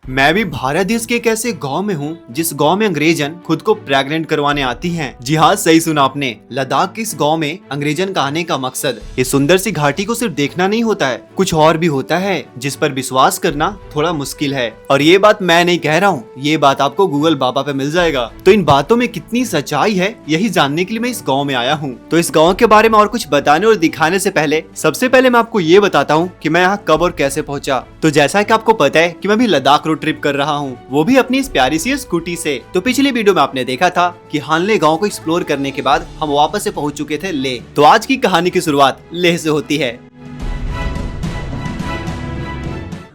मैं भी भारत देश के एक ऐसे गांव में हूँ जिस गांव में अंग्रेजन खुद को प्रेग्नेंट करवाने आती हैं। जी हाँ, सही सुना आपने। लद्दाख के इस गांव में अंग्रेजन का आने का मकसद इस सुंदर सी घाटी को सिर्फ देखना नहीं होता है, कुछ और भी होता है जिस पर विश्वास करना थोड़ा मुश्किल है। और ये बात मैं नहीं कह रहा हूँ, ये बात आपको गूगल बाबा पे मिल जाएगा। तो इन बातों में कितनी सच्चाई है यही जानने के लिए मैं इस गाँव में आया हूँ। तो इस गाँव के बारे में और कुछ बताने और दिखाने से पहले सबसे पहले मैं आपको ये बताता हूँ कि मैं यहाँ कब और कैसे पहुँचा। तो जैसा कि आपको पता है कि मैं भी लद्दाख रोड ट्रिप कर रहा हूँ, वो भी अपनी इस प्यारी सी स्कूटी से। तो पिछली वीडियो में आपने देखा था कि हानले गांव को एक्सप्लोर करने के बाद हम वापस से पहुंच चुके थे लेह। तो आज की कहानी की शुरुआत लेह से होती है।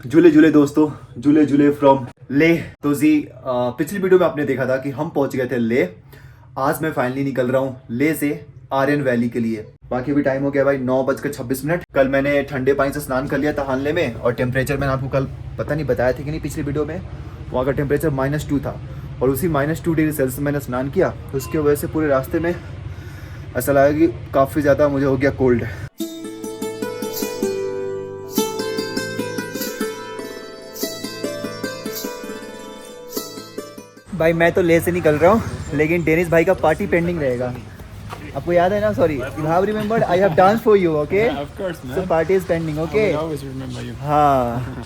झूले झूले दोस्तों, झूले झूले फ्रॉम लेह। तो जी पिछली वीडियो में आपने देखा था कि हम पहुंच गए थे लेह। आज मैं फाइनली निकल रहा हूँ लेह से आर्यन वैली के लिए। बाकी भी टाइम हो गया भाई 9:26। कल मैंने ठंडे पानी से स्नान कर लिया था हानले में, और टेम्परेचर मैंने आपको कल पता नहीं बताया था कि नहीं पिछली वीडियो में, वहाँ का टेम्परेचर -2 था। और उसी -2 डिग्री सेल्सियस मैंने स्नान किया, उसकी वजह से पूरे रास्ते में ऐसा लगा कि काफ़ी ज़्यादा मुझे हो गया कोल्ड। भाई मैं तो लेह से निकल रहा हूँ, लेकिन डेनिस भाई का पार्टी पेंडिंग रहेगा। आपको याद है ना? Sorry, you have remembered, I have dance for you, okay? Of course, man. So party is pending, okay? I will always remember you. हाँ।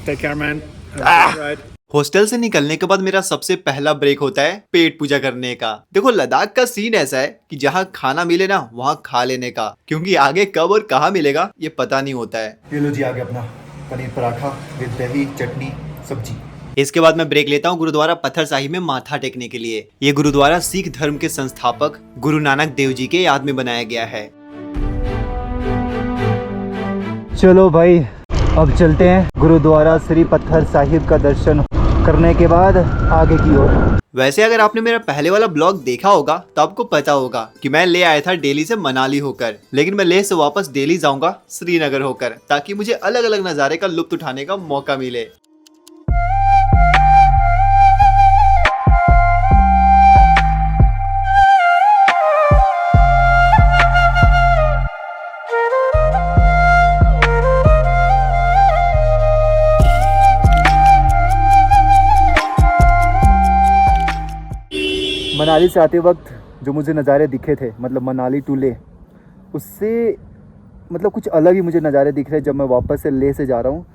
Take care, man. Have a good ride. Hostel से निकलने के बाद मेरा सबसे पहला break होता है पेट पूजा करने का। देखो लद्दाख का सीन ऐसा है कि जहाँ खाना मिले ना वहाँ खा लेने का, क्योंकि आगे कब और कहाँ मिलेगा ये पता नहीं होता है। ये लो जी आ गया अपना पनीर पराठा विद दही चटनी सब्जी। इसके बाद मैं ब्रेक लेता हूँ गुरुद्वारा पत्थर साहिब में माथा टेकने के लिए। ये गुरुद्वारा सिख धर्म के संस्थापक गुरु नानक देव जी के याद में बनाया गया है। चलो भाई अब चलते हैं गुरुद्वारा श्री पत्थर साहिब का दर्शन करने के बाद आगे की ओर। वैसे अगर आपने मेरा पहले वाला ब्लॉग देखा होगा तो आपको पता होगा कि मैं ले आया था दिल्ली से मनाली होकर, लेकिन मैं लेह से वापस दिल्ली जाऊंगा श्रीनगर होकर, ताकि मुझे अलग अलग नज़ारे का लुत्फ उठाने का मौका मिले। मनाली से आते वक्त जो मुझे नज़ारे दिखे थे, मतलब मनाली टू लेह, उससे मतलब कुछ अलग ही मुझे नज़ारे दिख रहे हैं जब मैं वापस से लेह से जा रहा हूँ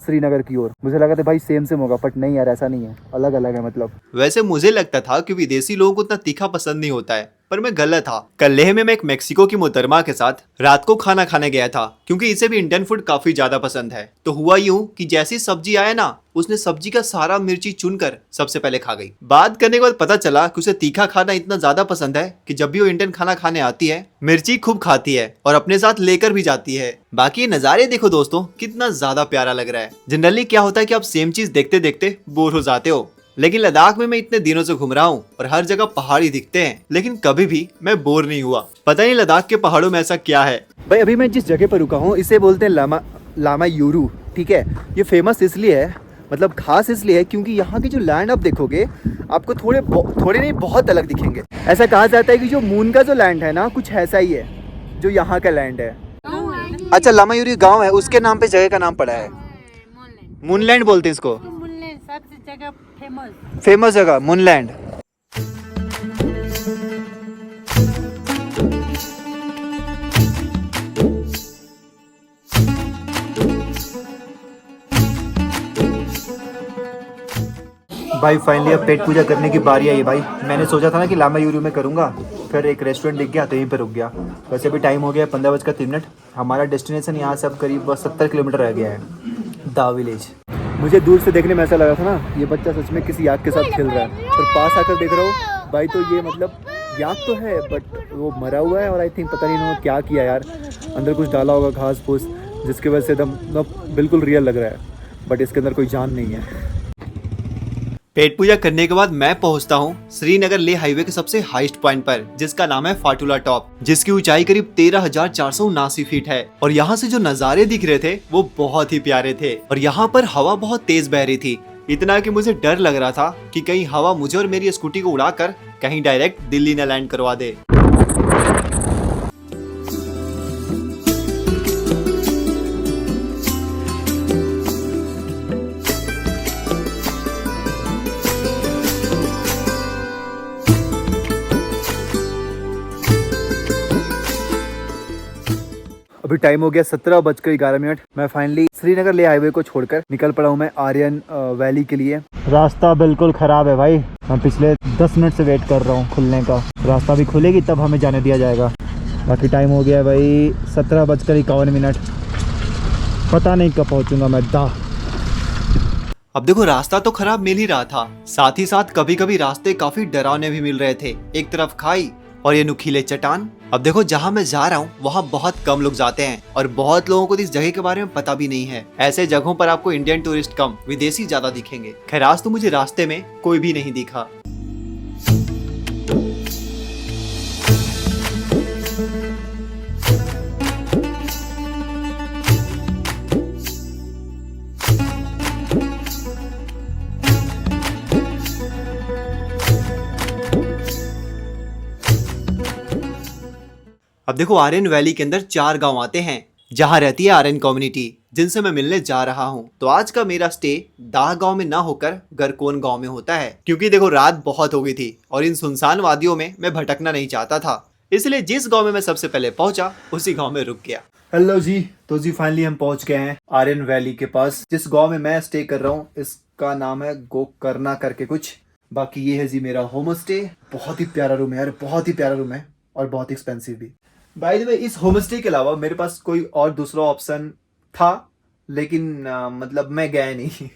श्रीनगर की ओर। मुझे लगा था भाई सेम होगा, बट नहीं यार, ऐसा नहीं है, अलग अलग है। मतलब वैसे मुझे लगता था कि विदेशी लोगों को उतना तीखा पसंद नहीं होता है, पर मैं गलत था। कल लेह में मैं एक मेक्सिको की मोहतरमा के साथ रात को खाना खाने गया था, क्योंकि इसे भी इंडियन फूड काफी ज्यादा पसंद है। तो हुआ यूं कि जैसी सब्जी आया ना, उसने सब्जी का सारा मिर्ची चुनकर सबसे पहले खा गई। बात करने के बाद पता चला कि उसे तीखा खाना इतना ज्यादा पसंद है कि जब भी वो इंडियन खाना खाने आती है मिर्ची खूब खाती है और अपने साथ लेकर भी जाती है। बाकी ये नज़ारे देखो दोस्तों, कितना ज्यादा प्यारा लग रहा है। जनरली क्या होता है कि आप सेम चीज देखते देखते बोर हो जाते हो, लेकिन लद्दाख में मैं इतने दिनों से घूम रहा हूँ और हर जगह पहाड़ ही दिखते हैं, लेकिन कभी भी मैं बोर नहीं हुआ। पता नहीं लद्दाख के पहाड़ों में ऐसा क्या है। भाई अभी मैं जिस जगह पर रुका हूँ इसे बोलते हैं लामा यूरू, ठीक है? ये फेमस इसलिए है, मतलब खास इसलिए है क्योंकि यहाँ की जो लैंड आप देखोगे आपको थोड़े नहीं बहुत अलग दिखेंगे। ऐसा कहा जाता है कि जो मून का जो लैंड है ना, कुछ ऐसा ही है जो यहाँ का लैंड है। अच्छा, लामा यूरू गाँव है, उसके नाम पे जगह का नाम पड़ा है। मूनलैंड बोलते हैं इसको। जगह फेमस जगह मूनलैंड। भाई फाइनली अब पेट पूजा करने की बारी आई भाई। मैंने सोचा था ना कि लामा यूरू में करूँगा, फिर एक रेस्टोरेंट दिख गया तो यहीं पर रुक गया। वैसे भी टाइम हो गया 15:03। हमारा डेस्टिनेशन यहाँ से अब करीब 70 किलोमीटर रह गया है, दा विलेज। मुझे दूर से देखने में ऐसा लगा था ना ये बच्चा सच में किसी याक के साथ खेल रहा है, पर पास आकर देख रहा हूँ भाई तो ये मतलब याक तो है बट वो मरा हुआ है। और आई थिंक पता नहीं इन्होंने क्या किया यार, अंदर कुछ डाला होगा घास फूस, जिसकी वजह से एकदम बिल्कुल रियल लग रहा है, बट इसके अंदर कोई जान नहीं है। पेट पूजा करने के बाद मैं पहुंचता हूं श्रीनगर लेह हाईवे के सबसे हाईएस्ट पॉइंट पर, जिसका नाम है फाटुला टॉप, जिसकी ऊंचाई करीब 13,479 फीट है। और यहाँ से जो नज़ारे दिख रहे थे वो बहुत ही प्यारे थे, और यहाँ पर हवा बहुत तेज बह रही थी, इतना कि मुझे डर लग रहा था कि कहीं हवा मुझे और मेरी स्कूटी को उड़ाकर कहीं डायरेक्ट दिल्ली न लैंड करवा दे। अभी टाइम हो गया 17:11। मैं फाइनली श्रीनगर ले हाईवे को छोड़कर निकल पड़ा हूँ मैं आर्यन वैली के लिए। रास्ता बिल्कुल ख़राब है भाई, मैं पिछले 10 मिनट से वेट कर रहा हूँ खुलने का। रास्ता भी खुलेगी तब हमें जाने दिया जाएगा। बाकी टाइम हो गया भाई 17:51। पता नहीं कब पहुँचूँगा मैं अब देखो रास्ता तो खराब मिल ही रहा था, साथ ही साथ कभी कभी रास्ते काफी डरावने भी मिल रहे थे। एक तरफ खाई और ये नुकीले चट्टान। अब देखो जहाँ मैं जा रहा हूँ वहाँ बहुत कम लोग जाते हैं और बहुत लोगों को इस जगह के बारे में पता भी नहीं है। ऐसे जगहों पर आपको इंडियन टूरिस्ट कम, विदेशी ज्यादा दिखेंगे। खैर आज तो मुझे रास्ते में कोई भी नहीं दिखा। अब देखो आर्यन वैली के अंदर 4 गांव आते हैं जहां रहती है आर्यन कम्युनिटी, जिनसे मैं मिलने जा रहा हूं। तो आज का मेरा स्टे दाह गांव में ना होकर गरकोन गांव में होता है, क्योंकि देखो रात बहुत हो गई थी और इन सुनसान वादियों में मैं भटकना नहीं चाहता था। इसलिए जिस गांव में मैं सबसे पहले पहुंचा उसी गांव में रुक गया। हेलो जी, तो जी फाइनली हम पहुंच गए हैं आर्यन वैली के पास। जिस गांव में मैं स्टे कर रहा हूँ इसका नाम है गोकर्णा करके कुछ। बाकी ये है जी मेरा होम स्टे। बहुत ही प्यारा रूम है यार, बहुत ही प्यारा रूम है और बहुत एक्सपेंसिव भी। बाय द वे इस होम स्टे के अलावा मेरे पास कोई और दूसरा ऑप्शन था, लेकिन मतलब मैं गया नहीं।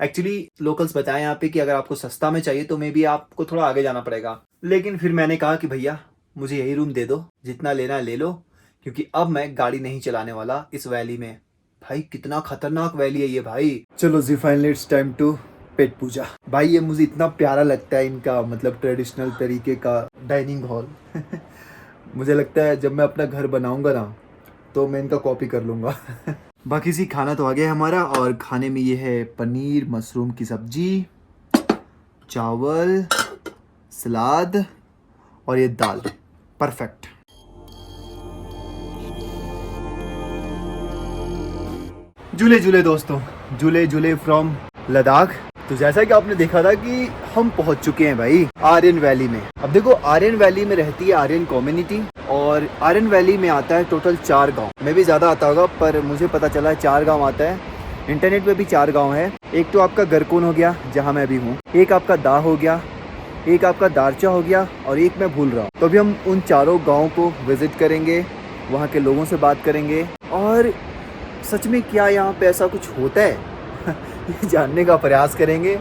एक्चुअली लोकल्स बताए यहाँ पे कि अगर आपको सस्ता में चाहिए तो मे बी आपको थोड़ा आगे जाना पड़ेगा। लेकिन फिर मैंने कहा कि भैया मुझे यही रूम दे दो, जितना लेना ले लो, क्योंकि अब मैं गाड़ी नहीं चलाने वाला इस वैली में। भाई कितना खतरनाक वैली है ये भाई। चलो जी फाइनली इट्स टाइम टू पेट पूजा। भाई ये मुझे इतना प्यारा लगता है इनका मतलब ट्रेडिशनल तरीके का डाइनिंग हॉल। मुझे लगता है जब मैं अपना घर बनाऊंगा ना तो मैं इनका कॉपी कर लूँगा। बाकी सी खाना तो आ गया हमारा, और खाने में ये है पनीर मशरूम की सब्जी, चावल, सलाद और ये दाल। परफेक्ट। झूले झूले दोस्तों, झूले झूले फ्रॉम लद्दाख। तो जैसा कि आपने देखा था कि हम पहुंच चुके हैं भाई आर्यन वैली में। अब देखो आर्यन वैली में रहती है आर्यन कम्युनिटी, और आर्यन वैली में आता है टोटल 4 गांव। मैं भी ज़्यादा आता होगा पर मुझे पता चला है 4 गांव आता है। इंटरनेट पे भी 4 गांव है। एक तो आपका गरकोन हो गया जहाँ मैं भी हूँ, एक आपका दाह हो गया, एक आपका दारचा हो गया, और एक मैं भूल रहा हूँ। तो अभी हम उन चारों गाँव को विजिट करेंगे, वहाँ के लोगों से बात करेंगे और सच में क्या यहाँ पे ऐसा कुछ होता है ये जानने का प्रयास करेंगे,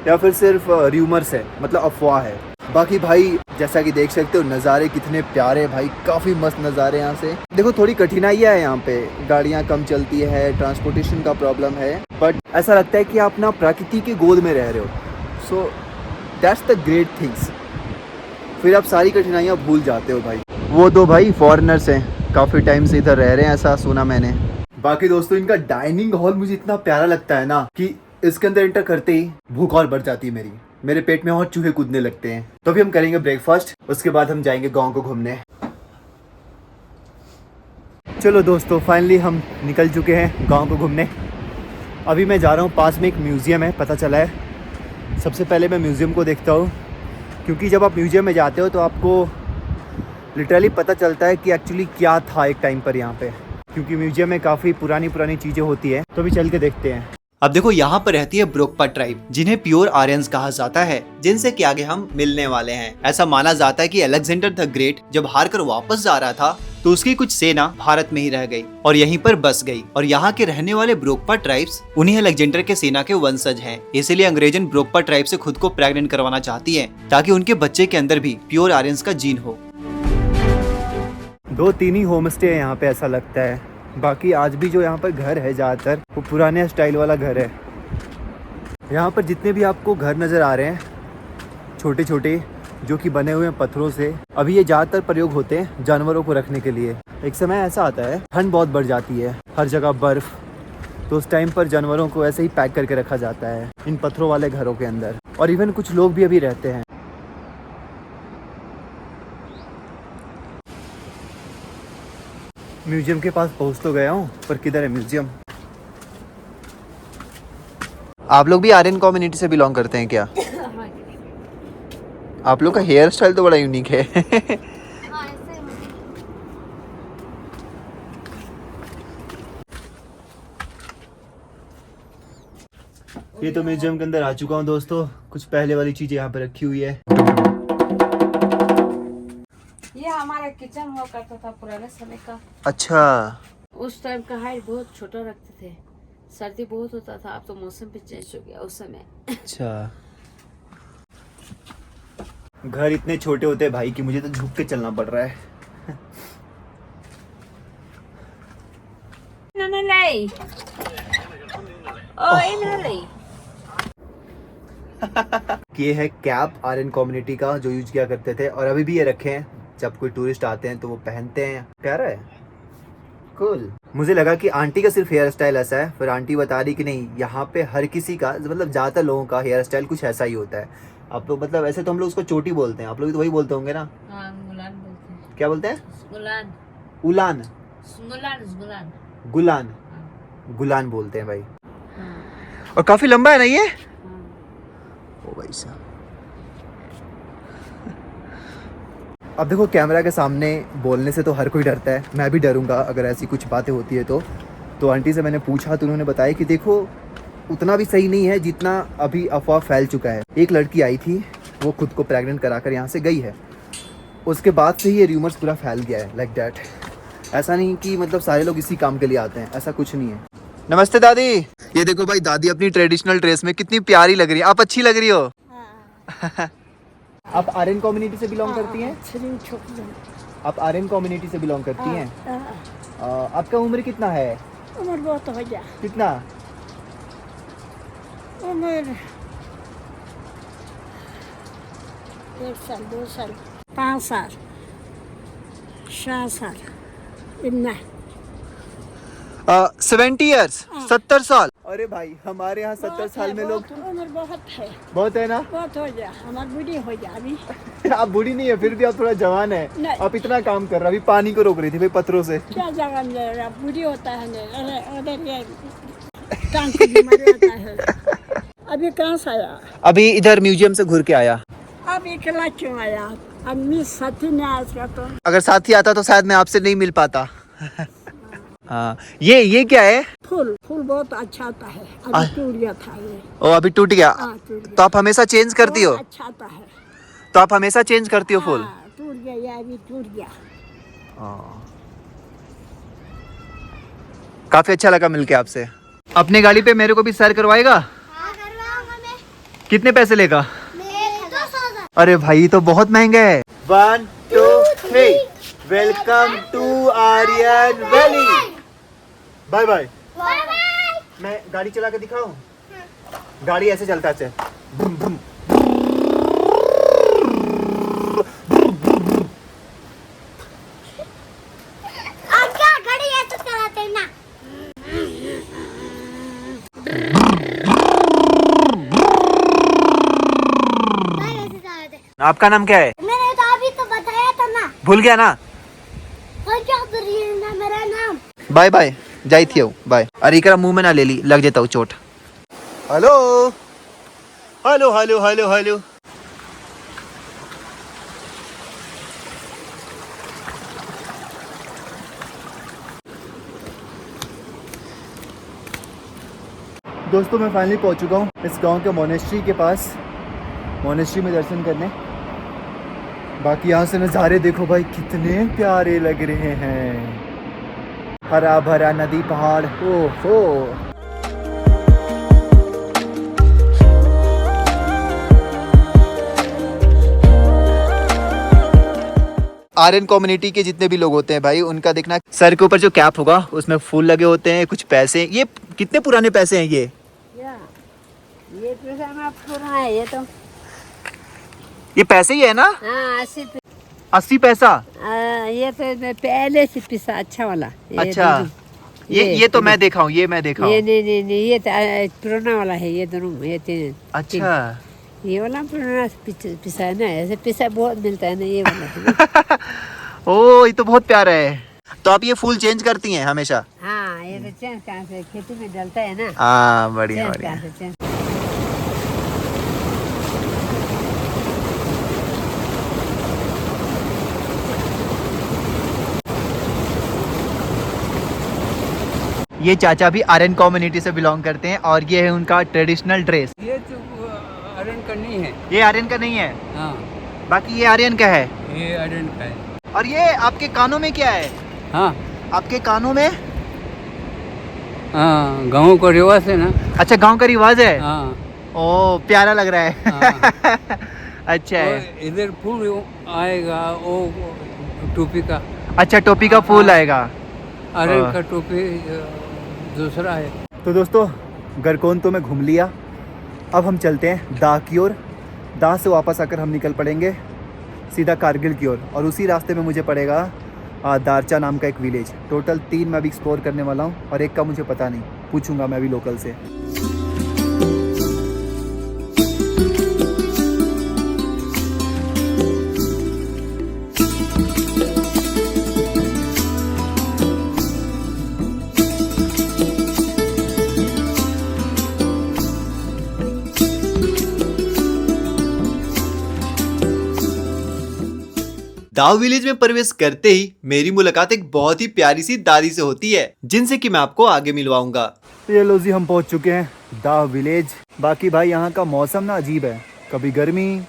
या फिर सिर्फ र्यूमर्स है, मतलब अफवाह है। बाकी भाई जैसा कि देख सकते हो नज़ारे कितने प्यारे भाई, काफ़ी मस्त नज़ारे यहाँ से। देखो थोड़ी कठिनाइयाँ है यहाँ पे, गाड़ियाँ कम चलती है, ट्रांसपोर्टेशन का प्रॉब्लम है, बट ऐसा लगता है कि आप ना प्रकृति के गोद में रह रहे हो। So that's the great things. फिर आप सारी कठिनाइयाँ भूल जाते हो भाई। वो दो भाई फॉरेनर्स हैं, काफ़ी टाइम से इधर रह रहे हैं ऐसा सुना मैंने। बाकी दोस्तों इनका डाइनिंग हॉल मुझे इतना प्यारा लगता है ना कि इसके अंदर एंटर करते ही भूख और बढ़ जाती है मेरे पेट में और चूहे कूदने लगते हैं। तो अभी हम करेंगे ब्रेकफास्ट, उसके बाद हम जाएंगे गांव को घूमने। चलो दोस्तों फाइनली हम निकल चुके हैं गांव को घूमने। अभी मैं जा रहा हूँ, पास में एक म्यूज़ियम है पता चला है। सबसे पहले मैं म्यूज़ियम को देखता हूँ, क्योंकि जब आप म्यूज़ियम में जाते हो तो आपको लिटरली पता चलता है कि एक्चुअली क्या था एक टाइम पर यहाँ पे, क्योंकि म्यूजियम में काफ़ी पुरानी चीज़ें होती है। तो अभी चल के देखते हैं। अब देखो यहाँ पर रहती है ब्रोकपा ट्राइब, जिन्हें प्योर आर्यंस कहा जाता है, जिनसे कि आगे हम मिलने वाले हैं। ऐसा माना जाता है कि अलेक्जेंडर द ग्रेट जब हार कर वापस जा रहा था तो उसकी कुछ सेना भारत में ही रह गई और यहीं पर बस गई, और यहाँ के रहने वाले ब्रोकपा ट्राइब्स उन्हीं अलेक्जेंडर के सेना के वंशज हैं। इसीलिए अंग्रेजन ब्रोकपा ट्राइब से खुद को प्रेग्नेंट करवाना चाहती है ताकि उनके बच्चे के अंदर भी प्योर आर्यंस का जीन हो। 2-3 ही होम स्टे है यहाँ पे ऐसा लगता है। बाकी आज भी जो यहाँ पर घर है ज़्यादातर वो पुराने स्टाइल वाला घर है। यहाँ पर जितने भी आपको घर नज़र आ रहे हैं छोटे छोटे, जो कि बने हुए हैं पत्थरों से, अभी ये ज़्यादातर प्रयोग होते हैं जानवरों को रखने के लिए। एक समय ऐसा आता है ठंड बहुत बढ़ जाती है, हर जगह बर्फ़, तो उस टाइम पर जानवरों को ऐसे ही पैक करके रखा जाता है इन पत्थरों वाले घरों के अंदर। और इवन कुछ लोग भी अभी रहते हैं। म्यूजियम के पास पहुंच तो गया हूँ, पर किधर है म्यूजियम? आप लोग भी आर्यन कम्युनिटी से बिलोंग करते हैं क्या? आप लोग का हेयर स्टाइल तो बड़ा यूनिक है। ये तो म्यूजियम के अंदर आ चुका हूँ दोस्तों। कुछ पहले वाली चीजें यहाँ पे रखी हुई है। ये हमारा किचन हुआ करता था पुराने समय का। अच्छा, उस टाइम का हाइट बहुत छोटा रखते थे, सर्दी बहुत होता था। अब तो मौसम भी चेंज हो गया उस समय। अच्छा। घर इतने छोटे होते हैं भाई कि मुझे तो झुक के चलना पड़ रहा है। ये है कैप आर्यन कम्युनिटी का जो यूज किया करते थे और अभी भी ये रखे हैं। जब कोई टूरिस्ट आते हैं तो वो पहनते हैं। प्यारा है, कूल। मुझे लगा कि आंटी का सिर्फ हेयर स्टाइल ऐसा है, फिर आंटी बता रही कि नहीं, यहाँ पे हर किसी का मतलब ज़्यादातर लोगों का हेयर स्टाइल कुछ ऐसा ही होता है। आप लोग मतलब ऐसे तो हम लोग उसको चोटी बोलते हैं, आप लोग तो वही बोलते होंगे ना? हाँ, गुलान बोलते हैं। क्या बोलते हैं? गुलान। उलान, गुलान, गुलान। गुलान, गुलान बोलते हैं भाई। और काफी लंबा है ना ये? ओ भाई साहब। अब देखो, कैमरा के सामने बोलने से तो हर कोई डरता है, मैं भी डरूंगा अगर ऐसी कुछ बातें होती है तो आंटी से मैंने पूछा तो उन्होंने बताया कि देखो उतना भी सही नहीं है जितना अभी अफवाह फैल चुका है। एक लड़की आई थी, वो खुद को प्रेग्नेंट कराकर यहाँ से गई है, उसके बाद से ही ये र्यूमर्स पूरा फैल गया है लाइक दैट। ऐसा नहीं कि मतलब सारे लोग इसी काम के लिए आते हैं, ऐसा कुछ नहीं है। नमस्ते दादी। ये देखो भाई, दादी अपनी ट्रेडिशनल ड्रेस में कितनी प्यारी लग रही है। आप अच्छी लग रही हो। आप आर्यन कम्युनिटी से बिलोंग करती हैं? आप आर्यन कम्युनिटी से बिलोंग करती हैं? आपका उम्र कितना है? उम्र बहुत हो गया। कितना? उम्र 1 साल, 2 साल, 5 साल, 7 साल, इतना। 70 ईयर्स, 70 साल। अरे भाई, हमारे यहाँ 70 साल में लोग। उम्र बहुत है। बहुत है ना? बहुत हो गया, हमारी बूढ़ी हो गया अभी। आप बूढ़ी नहीं है, फिर भी आप थोड़ा जवान है। नहीं। आप इतना काम कर रहा, अभी पानी को रोक रही थी भाई पत्थरों से। क्या जगह मिलेगा, बूढ़ी होता है नहीं। अरे उधर ये टांग की बीमारी होता है। अभी कहाँ से आया? अभी इधर म्यूजियम से घूर के आया। अब अकेला क्यों आया? अब मिस साथी ने आया इसका तो। अगर साथी आता तो शायद मैं आपसे नहीं मिल पाता। हाँ, ये क्या है? फूल बहुत अच्छा आता है। अभी टूट गया था ये। ओ, अभी टूट गया। हाँ, टूट गया। तो आप हमेशा चेंज करती हो? बहुत अच्छा आता है। तो आप हमेशा चेंज करती हो फूल? हाँ, टूट गया, ये अभी टूट गया। काफी अच्छा लगा मिलके आपसे। अपनी गाड़ी पे मेरे को भी सैर करवाएगा? हाँ, करवाऊंगा मैं। कितने पैसे लेगा? 200,000। अरे भाई, ये तो बहुत महंगा है। 1 2 3 welcome to Aryan Valley. Bye bye. Bye bye. मैं गाड़ी चला के दिखाऊं? गाड़ी ऐसे चलता है। आप क्या गाड़ी ऐसे चलाते हैं ना? ऐसे चलाते हैं। आपका नाम क्या है? मैंने तो अभी तो बताया था ना। भूल गया ना? और क्या कर रही है ना मेरा नाम? बाय बाय, जाई थी बाय। अरे इकरा मुंह में ना ले ली, लग जाता हूँ चोट। Hello hello hello hello hello. दोस्तों, मैं फाइनली पहुंच चुका हूँ इस गांव के मोनेस्ट्री के पास, मोनेस्ट्री में दर्शन करने। बाकी यहाँ से नज़ारे देखो भाई, कितने प्यारे लग रहे हैं। हरा भरा नदी, पहाड़, ओहो। आर्यन कम्युनिटी के जितने भी लोग होते हैं भाई, उनका देखना सर के ऊपर जो कैप होगा उसमें फूल लगे होते हैं, कुछ पैसे। ये कितने पुराने पैसे हैं ये? ये पैसा पुराना है ये तो। ये पैसे ही है ना? हाँ, 80 पैसा। ये तो पहले से पिसा अच्छा वाला। अच्छा, ये तो मैं देखा हूँ, ये मैं देखा हूँ। ये नहीं, ये तो पुराना वाला है। ये दोनों, ये 3। अच्छा, ये वाला पुराना पिसा है ना, ऐसे पिसा बहुत मिलता है ना, ये वाला है ना। ओ, ये तो बहुत प्यारा है। तो आप ये फूल चेंज करती हैं हमेशा? हाँ, ये तो चेंज कहाँ से, खेती में डलता है ना। हाँ, बढ़िया चेंज बढ़िया। कहाँ से चेंज। ये चाचा भी आर्यन कम्युनिटी से बिलोंग करते हैं और ये है उनका ट्रेडिशनल ड्रेस। ये तो आर्यन का नहीं है। ये आर्यन का नहीं है, हाँ बाकी ये आर्यन का है। ये आर्यन का है। और ये आपके कानों में क्या है? हाँ आपके कानों में? हाँ गाँव का रिवाज है ना। अच्छा, गांव का रिवाज है। हाँ ओ, प्यारा लग रहा है। हाँ। अच्छा है। तो इधर फूल आएगा वो टोपी का। अच्छा, टोपी का फूल आएगा। आर्यन का टोपी दूसरा है। तो दोस्तों, गरकोन तो मैं घूम लिया, अब हम चलते हैं दाह की ओर। दाह से वापस आकर हम निकल पड़ेंगे सीधा कारगिल की ओर, और उसी रास्ते में मुझे पड़ेगा दारचा नाम का एक विलेज। टोटल 3 मैं अभी एक्सप्लोर करने वाला हूँ और एक का मुझे पता नहीं, पूछूंगा मैं अभी लोकल से। दाव विलेज में प्रवेश करते ही मेरी मुलाकात एक बहुत ही प्यारी सी दादी से होती है, जिनसे कि मैं आपको आगे मिलवाऊंगा। ये लो जी, हम पहुंच चुके हैं दाह विलेज। बाकी भाई यहाँ का मौसम ना अजीब है, कभी गर्मी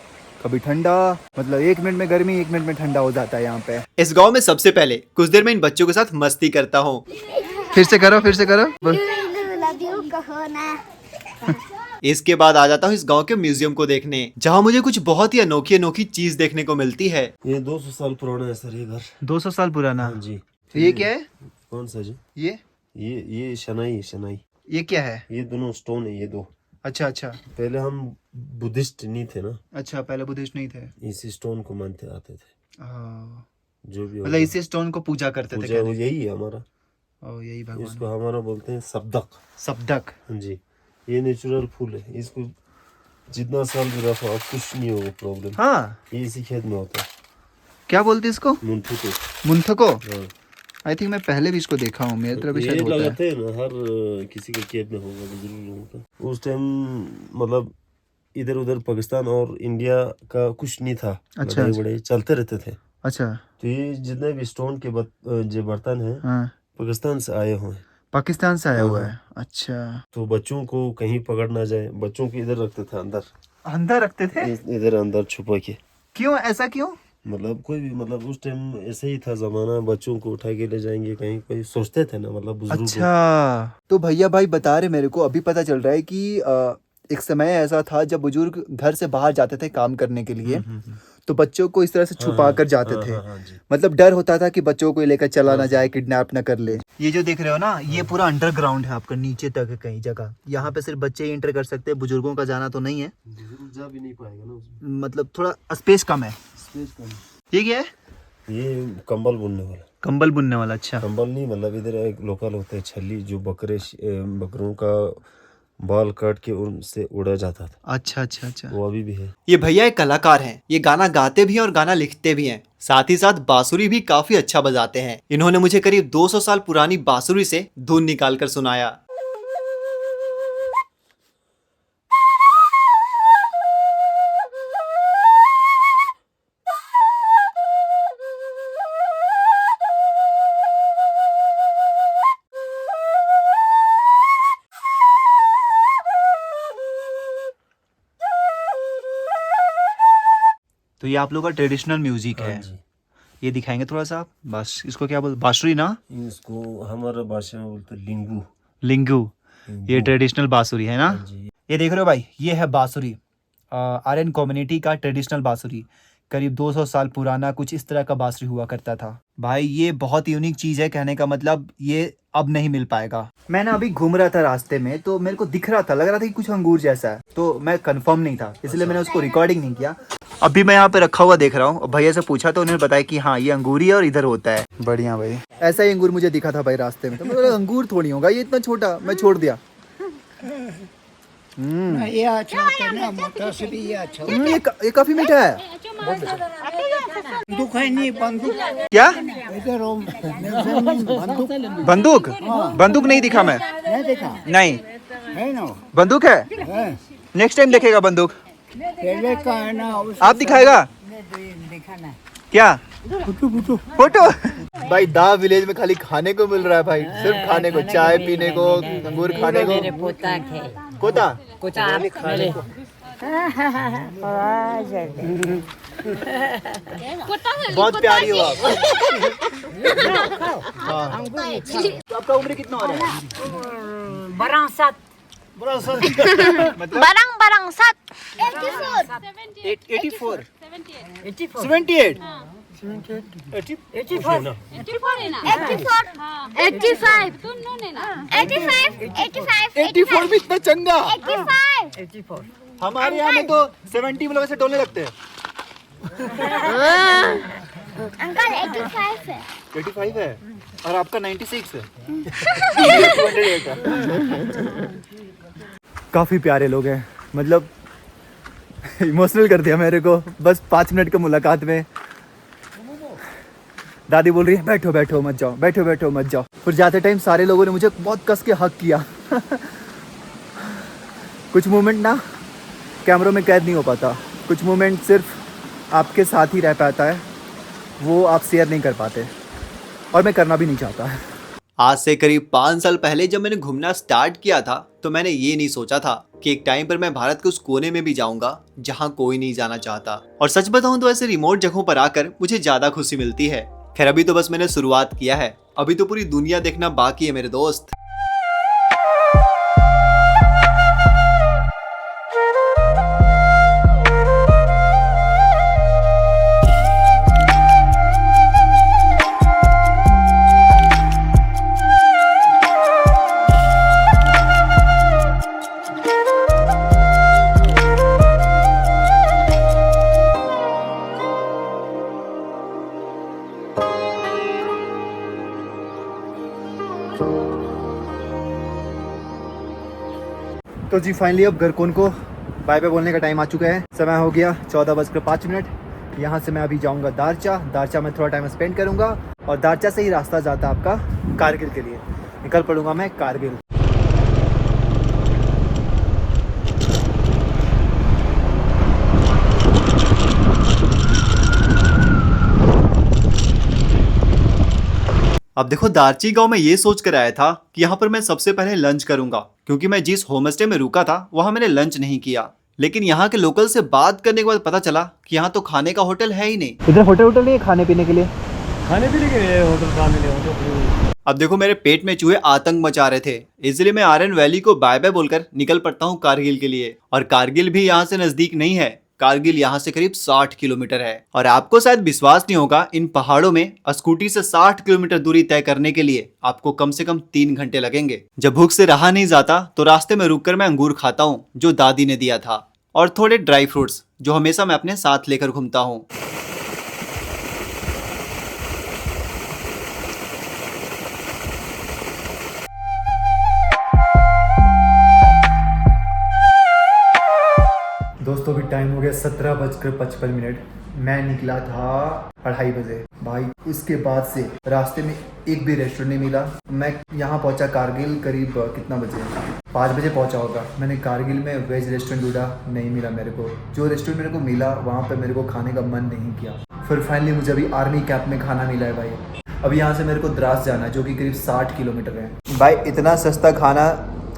कभी ठंडा, मतलब 1 मिनट में गर्मी 1 मिनट में ठंडा हो जाता है यहाँ पे। इस गांव में सबसे पहले कुछ देर में इन बच्चों के साथ मस्ती करता हूँ। फिर से करो, फिर से करो। इसके बाद आ जाता हूँ इस गांव के म्यूजियम को देखने, जहाँ मुझे कुछ बहुत ही अनोखी अनोखी चीज देखने को मिलती है। ये 200 साल पुराना है सर, ये घर 200 साल पुराना। हाँ जी। तो ये क्या है? कौन सा जी? ये ये शनाई। ये क्या है? ये दोनों स्टोन है, ये 2। अच्छा अच्छा पहले हम बुद्धिस्ट नहीं थे ना। अच्छा, पहले बुद्धिस्ट नहीं थे। इसी स्टोन को मानते आते थे। जो भी मतलब इसी स्टोन को पूजा करते थे। पूजा यही है हमारा। ओ, यही भगवान। इसको हमारा बोलते हैं सबदक। सबदक। हाँ जी। ये नेचुरल फूल है, इसको जितना साल भी रखो आप कुछ नहीं होगा प्रॉब्लम। हाँ, ये इसी खेत में होता है। क्या बोलते इसको? मुंठुको। मुंथको। हाँ। आई थिंक मैं पहले भी इसको देखा हूँ, मेरे तरफ भी ये शायद होता है। लगाते हैं ना, हर किसी के खेत में होगा, बुजुर्ग लोगों का। उस टाइम मतलब इधर उधर पाकिस्तान और इंडिया का कुछ नहीं था। अच्छा, बड़े बड़े चलते रहते थे। अच्छा। तो ये जितने भी स्टोन के जो बर्तन हैं हाँ, पाकिस्तान से आए हुए हैं। पाकिस्तान से आया हुआ है। अच्छा, तो बच्चों को कहीं पकड़ ना जाए, बच्चों को इधर रखते थे, अंदर रखते थे। इधर अंदर छुपा के। क्यों, ऐसा क्यों? मतलब कोई भी, मतलब उस टाइम ऐसे ही था जमाना, बच्चों को उठा के ले जाएंगे कहीं, कोई सोचते थे ना, मतलब बुजुर्ग। अच्छा, तो भैया भाई बता रहे मेरे को, अभी पता चल रहा है कि एक समय ऐसा था जब बुजुर्ग घर से बाहर जाते थे काम करने के लिए, तो बच्चों को इस तरह से छुपा कर जाते थे। मतलब डर होता था कि बच्चों को लेकर चला ना जाए, किडनैप ना कर ले। ये जो देख रहे हो ना, ये पूरा अंडरग्राउंड है आपका, नीचे तक है कई जगह। यहाँ पे सिर्फ बच्चे ही एंटर कर सकते हैं, बुजुर्गों का जाना तो नहीं है। बुजुर्ग जा भी नहीं पाएगा ना उसमें। मतलब थोड़ा स्पेस कम है। ये क्या है? ये कंबल बुनने वाला। कंबल बुनने वाला। अच्छा, कंबल नहीं, मतलब इधर एक लोकल होता है छल्ली, जो बकरों का बाल काट के उनसे उड़ा जाता था। अच्छा अच्छा अच्छा। वो अभी भी है। ये भैया एक कलाकार हैं। ये गाना गाते भी हैं और गाना लिखते भी हैं, साथ ही साथ बांसुरी भी काफी अच्छा बजाते हैं। इन्होंने मुझे करीब 200 साल पुरानी बांसुरी से धुन निकाल कर सुनाया। तो ये आप लोग का ट्रेडिशनल म्यूजिक है। हाँ जी। ये दिखाएंगे थोड़ा सा आप? बस इसको क्या बोलते? बांसुरी ना? इसको हमारा भाषा में बोलते हैं लिंगू। लिंगू। ये ट्रेडिशनल बांसुरी है ना? हाँ जी। ये देख रहे हो भाई, ये है बांसुरी, आर्यन कम्युनिटी का ट्रेडिशनल बांसुरी। करीब 200 साल पुराना कुछ इस तरह का बांसुरी हुआ करता था। भाई ये बहुत यूनिक चीज़ है, कहने का मतलब ये अब नहीं मिल पाएगा। मैं ना अभी घूम रहा था रास्ते में, तो मेरे को दिख रहा था, लग रहा था कि कुछ अंगूर जैसा है, तो मैं कंफर्म नहीं था, इसलिए मैंने उसको रिकॉर्डिंग नहीं किया। अभी मैं यहाँ पे रखा हुआ देख रहा हूँ, और भैया से पूछा तो उन्होंने बताया कि हाँ ये अंगूर ही है और इधर होता है। बढ़िया भाई, ऐसा ही अंगूर मुझे दिखा था भाई रास्ते में, तो मैं बोला अंगूर थोड़ी होगा ये इतना छोटा, मैं छोड़ दिया। ये अच्छा होता है ना, मोटा से भी ये अच्छा होता ये काफी मीठा है। है। बंदूक है नहीं, बंदूक क्या? इधर वो बंदूक बंदूक? बंदूक नहीं दिखा मैं। नहीं देखा नहीं, है ना? बंदूक है। नेक्स्ट टाइम देखेगा बंदूक। पहले का है ना, आप दिखाएगा देखा ना क्या? फुटू फुटू फोटो? भाई दा विलेज में खाली खाने को मिल रहा है भाई, सिर्फ खाने को, चाय पीने को, अंगूर खाने को। कोता बहुत प्यारी हो आप। हाँ। तो आपका उम्र कितना हो रहा है? barang sat मतलब barang sat 84 78 84 भी इतना चंगा। 85 हमारे यहाँ में तो 70 मतलब ऐसे डोलने लगते हैं। अंकल 85 है 85 है और आपका 96 है। काफ़ी प्यारे लोग हैं, मतलब इमोशनल कर दिया मेरे को बस 5 मिनट की मुलाकात में। दादी बोल रही है बैठो बैठो मत जाओ, बैठो बैठो मत जाओ। फिर जाते टाइम सारे लोगों ने मुझे बहुत कस के हक किया। कुछ मोमेंट ना कैमरों में कैद नहीं हो पाता, कुछ मोमेंट सिर्फ आपके साथ ही रह पाता है, वो आप शेयर नहीं कर पाते और मैं करना भी नहीं चाहता। आज से करीब 5 साल पहले जब मैंने घूमना स्टार्ट किया था तो मैंने ये नहीं सोचा था कि एक टाइम पर मैं भारत के उस कोने में भी जाऊंगा जहां कोई नहीं जाना चाहता। और सच बताऊं तो ऐसे रिमोट जगहों पर आकर मुझे ज्यादा खुशी मिलती है। खैर अभी तो बस मैंने शुरुआत किया है, अभी तो पूरी दुनिया देखना बाकी है मेरे दोस्त। तो जी फाइनली अब गरकोन को बाय बाय बोलने का टाइम आ चुका है। समय हो गया 14:05। यहाँ से मैं अभी जाऊँगा दारचा में थोड़ा टाइम स्पेंड करूँगा और दारचा से ही रास्ता जाता है आपका कारगिल के लिए। निकल पड़ूँगा मैं कारगिल। अब देखो दारची गांव में ये सोच कर आया था कि यहाँ पर मैं सबसे पहले लंच करूंगा, क्योंकि मैं जिस होम स्टे में रुका था वहाँ मैंने लंच नहीं किया। लेकिन यहाँ के लोकल से बात करने के बाद पता चला कि यहाँ तो खाने का होटल है ही नहीं। इधर होटल नहीं है खाने पीने के लिए? खाने पीने के लिए होटल कहाँ मिले होटल? अब देखो मेरे पेट में चूहे आतंक मचा रहे थे, इसलिए मैं आर्यन वैली को बाय बाय बोलकर निकल पड़ता हूँ कारगिल के लिए। और कारगिल भी यहाँ से नजदीक नहीं है, कारगिल यहाँ से करीब 60 किलोमीटर है। और आपको शायद विश्वास नहीं होगा, इन पहाड़ों में स्कूटी से 60 किलोमीटर दूरी तय करने के लिए आपको कम से कम 3 घंटे लगेंगे। जब भूख से रहा नहीं जाता तो रास्ते में रुककर मैं अंगूर खाता हूँ जो दादी ने दिया था, और थोड़े ड्राई फ्रूट्स जो हमेशा मैं अपने साथ लेकर घूमता हूँ। दोस्तों भी टाइम हो गया 17:55। मैं निकला था 2:30 बजे। भाई उसके बाद से रास्ते में एक भी रेस्टोरेंट नहीं मिला। मैं यहाँ पहुँचा कारगिल करीब कितना बजे, 5 बजे पहुँचा होगा। मैंने कारगिल में वेज रेस्टोरेंट ढूंढा, नहीं मिला मेरे को। जो रेस्टोरेंट मेरे को मिला वहाँ पे मेरे को खाने का मन नहीं किया। फिर फाइनली मुझे अभी आर्मी कैंप में खाना मिला है भाई। अभी यहाँ से मेरे को द्रास जाना है जो कि करीब 60 किलोमीटर है। भाई इतना सस्ता खाना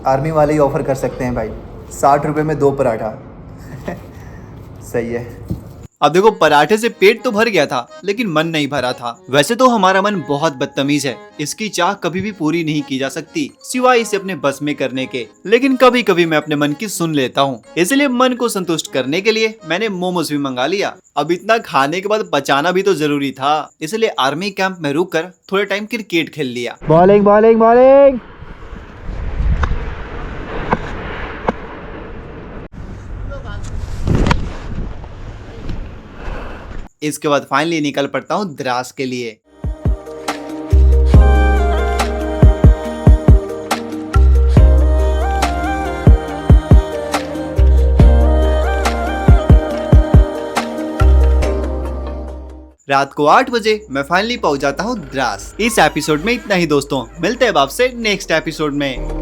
आर्मी वाले ही ऑफर कर सकते हैं भाई, 60 रुपये में 2 पराठा। सही है। अब देखो पराठे से पेट तो भर गया था लेकिन मन नहीं भरा था। वैसे तो हमारा मन बहुत बदतमीज है, इसकी चाह कभी भी पूरी नहीं की जा सकती सिवाय इसे अपने बस में करने के। लेकिन कभी कभी मैं अपने मन की सुन लेता हूँ, इसलिए मन को संतुष्ट करने के लिए मैंने मोमोज भी मंगा लिया। अब इतना खाने के बाद बचाना भी तो जरूरी था, इसलिए आर्मी कैंप में रुक कर थोड़े टाइम क्रिकेट खेल लिया। Bowling bowling bowling. इसके बाद फाइनली निकल पड़ता हूँ द्रास के लिए। रात को 8 बजे मैं फाइनली पहुंच जाता हूँ द्रास। इस एपिसोड में इतना ही दोस्तों, मिलते हैं आपसे नेक्स्ट एपिसोड में।